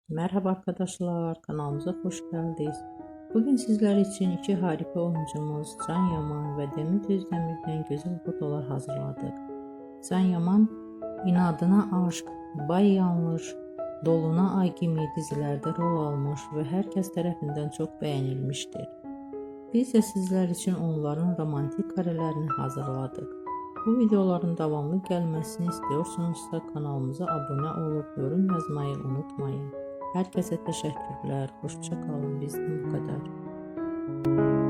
Merhaba arkadaşlar, kanalımıza hoş geldiniz. Bugün sizler için iki harika oyuncumuz Can Yaman ve Demet Özdemir'den güzel fotolar hazırladık. Can Yaman, İnadına Aşk, Bay Yanlış, Doluna Ay gibi dizilerde rol almış ve herkes tarafından çok beğenilmiştir. Biz de sizler için onların romantik karelerini hazırladık. Bu videoların devamlı gelmesini istiyorsanızsa kanalımıza abone olup yorum yazmayı unutmayın. Herkese teşekkürler. Hoşça kalın. Bizden bu kadar.